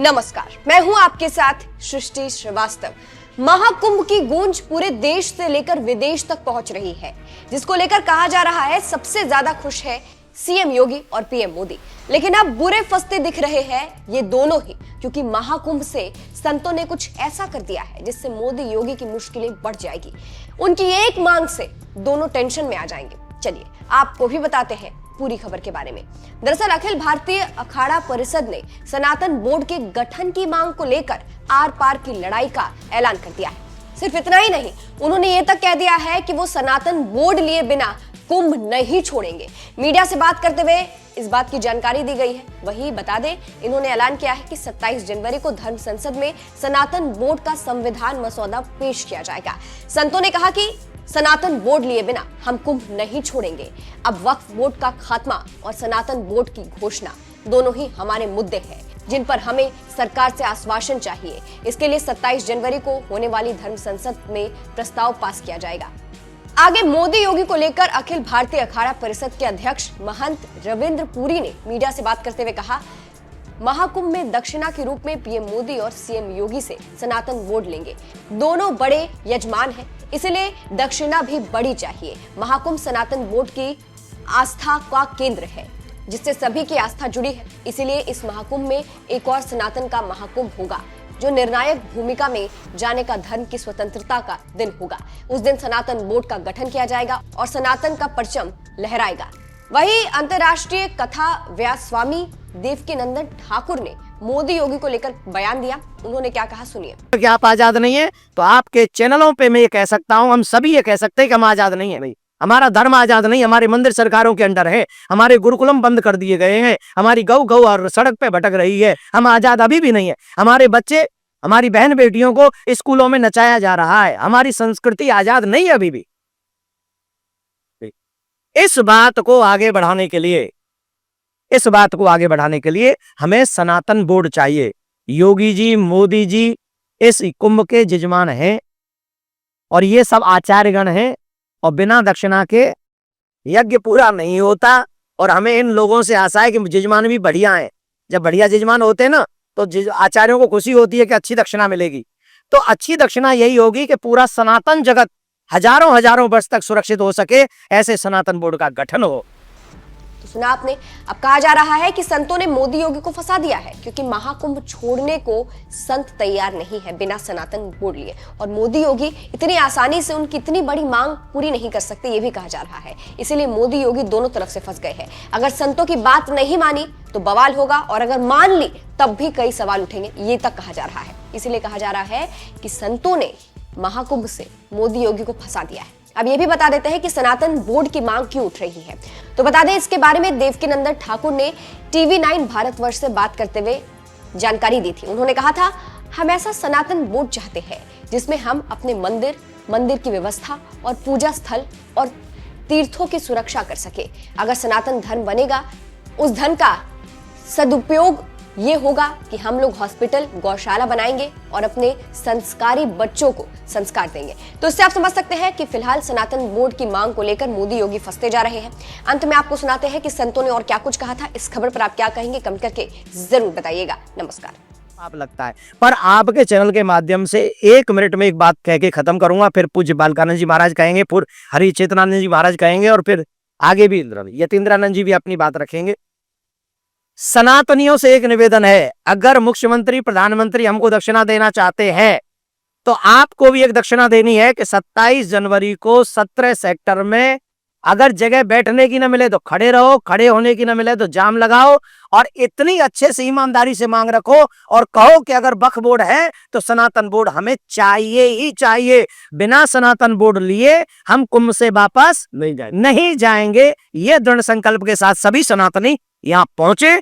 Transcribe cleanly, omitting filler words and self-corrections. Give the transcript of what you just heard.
नमस्कार, मैं हूं आपके साथ सृष्टि श्रीवास्तव। महाकुंभ की गूंज पूरे देश से लेकर विदेश तक पहुंच रही है, जिसको लेकर कहा जा रहा है सबसे ज्यादा खुश है सीएम योगी और पीएम मोदी। लेकिन अब बुरे फंसते दिख रहे हैं ये दोनों ही, क्योंकि महाकुंभ से संतों ने कुछ ऐसा कर दिया है जिससे मोदी योगी की मुश्किलें बढ़ जाएगी। उनकी एक मांग से दोनों टेंशन में आ जाएंगे। चलिए आपको भी बताते हैं पूरी खबर के बारे में। दरअसल अखिल भारतीय अखाड़ा परिषद ने सनातन बोर्ड के गठन की मांग को लेकर आर पार की लड़ाई का ऐलान कर दिया है। सिर्फ इतना ही नहीं, उन्होंने ये तक कह दिया है कि वो सनातन बोर्ड लिए बिना कुंभ नहीं छोड़ेंगे। मीडिया से बात करते हुए इस बात की जानकारी दी गई है। वही बता दें, इन्होंने ऐलान किया है कि 27 जनवरी को धर्म संसद में सनातन बोर्ड का संविधान मसौदा पेश किया जाएगा। संतों ने कहा कि सनातन बोर्ड लिए बिना हम कुंभ नहीं छोड़ेंगे। अब वक्फ बोर्ड का खात्मा और सनातन बोर्ड की घोषणा दोनों ही हमारे मुद्दे हैं, जिन पर हमें सरकार से आश्वासन चाहिए। इसके लिए 27 जनवरी को होने वाली धर्म संसद में प्रस्ताव पास किया जाएगा। आगे मोदी योगी को लेकर अखिल भारतीय अखाड़ा परिषद के अध्यक्ष महंत रविंद्र पुरी ने मीडिया से बात करते हुए कहा, महाकुंभ में दक्षिणा के रूप में पीएम मोदी और सीएम योगी से सनातन बोर्ड लेंगे। दोनों बड़े यजमान हैं, इसलिए दक्षिणा भी बड़ी चाहिए। महाकुंभ सनातन बोर्ड की आस्था का केंद्र है, जिससे सभी की आस्था जुड़ी है। इसीलिए इस महाकुंभ में एक और सनातन का महाकुंभ होगा, जो निर्णायक भूमिका में जाने का धर्म की स्वतंत्रता का दिन होगा। उस दिन सनातन बोर्ड का गठन किया जाएगा और सनातन का परचम लहराएगा। वहीं अंतर्राष्ट्रीय कथा व्यास स्वामी देवकीनंदन ठाकुर ने मोदी योगी को लेकर बयान दिया। उन्होंने क्या कहा, सुनिए। कि आप आजाद नहीं है तो आपके चैनलों पे मैं ये कह सकता हूं, हम सभी ये कह सकते हैं कि हम आजाद नहीं है। भाई, हमारा धर्म आजाद नहीं, हमारे मंदिर सरकारों के अंडर है, हमारे गुरुकुलम बंद कर दिए गए हैं, हमारी गौ और सड़क पे भटक रही है। हम आजाद अभी भी नहीं है। हमारे बच्चे, हमारी बहन बेटियों को स्कूलों में नचाया जा रहा है। हमारी संस्कृति आजाद नहीं है अभी भी। इस बात को आगे बढ़ाने के लिए हमें सनातन बोर्ड चाहिए। योगी जी, मोदी जी इस कुंभ के जजमान हैं और ये सब आचार्यगण हैं, और बिना दक्षिणा के यज्ञ पूरा नहीं होता। और हमें इन लोगों से आशा है कि जजमान भी बढ़िया हैं। जब बढ़िया जजमान होते हैं ना, तो आचार्यों को खुशी होती है कि अच्छी दक्षिणा मिलेगी। तो अच्छी दक्षिणा यही होगी कि पूरा सनातन जगत हजारों वर्ष तक सुरक्षित हो सके, ऐसे सनातन बोर्ड का गठन हो। तो सुना आपने। अब कहा जा रहा है कि संतों ने मोदी योगी को फंसा दिया है, क्योंकि महाकुंभ छोड़ने को संत तैयार नहीं है बिना सनातन बोर्ड लिए। और मोदी योगी इतनी आसानी से उनकी इतनी बड़ी मांग पूरी नहीं कर सकते, ये भी कहा जा रहा है। इसीलिए मोदी योगी दोनों तरफ से फंस गए हैं। अगर संतों की बात नहीं मानी तो बवाल होगा, और अगर मान ली तब भी कई सवाल उठेंगे, ये तक कहा जा रहा है। इसीलिए कहा जा रहा है कि संतों ने महाकुंभ से मोदी योगी को फंसा दिया है। अब ये भी बता देते हैं कि सनातन बोर्ड की मांग क्यों उठ रही है। तो बता दें, इसके बारे में देवकीनंदन ठाकुर ने TV9 भारतवर्ष से बात करते हुए जानकारी दी थी। उन्होंने कहा था, हम ऐसा सनातन बोर्ड चाहते हैं जिसमें हम अपने मंदिर की व्यवस्था और पूजा स्थल और तीर्थों की सुरक्षा कर सके। अगर सनातन धर्म बनेगा, उस धन का सदुपयोग ये होगा कि हम लोग हॉस्पिटल, गौशाला बनाएंगे और अपने संस्कारी बच्चों को संस्कार देंगे। तो इससे आप समझ सकते हैं कि फिलहाल सनातन बोर्ड की मांग को लेकर मोदी योगी फंसते जा रहे हैं। अंत में आपको सुनाते हैं कि संतों ने और क्या कुछ कहा था। इस खबर पर आप क्या कहेंगे, कमेंट करके जरूर बताइएगा। नमस्कार। आप लगता है, पर आपके चैनल के माध्यम से 1 मिनट में एक बात कह के खत्म करूंगा, फिर पूज्य बालकानंद जी महाराज कहेंगे, फिर हरि चेतनानंद जी महाराज कहेंगे, और फिर आगे भी यतीन्द्रानंद जी भी अपनी बात रखेंगे। सनातनियों से एक निवेदन है, अगर मुख्यमंत्री, प्रधानमंत्री हमको दक्षिणा देना चाहते हैं तो आपको भी एक दक्षिणा देनी है कि 27 जनवरी को 17 सेक्टर में अगर जगह बैठने की ना मिले तो खड़े रहो, खड़े होने की ना मिले तो जाम लगाओ, और इतनी अच्छे से ईमानदारी से मांग रखो और कहो कि अगर वक्फ बोर्ड है तो सनातन बोर्ड हमें चाहिए ही चाहिए। बिना सनातन बोर्ड लिए हम कुंभ से वापस नहीं जाएंगे। ये दृढ़ संकल्प के साथ सभी सनातनी यहाँ पहुंचे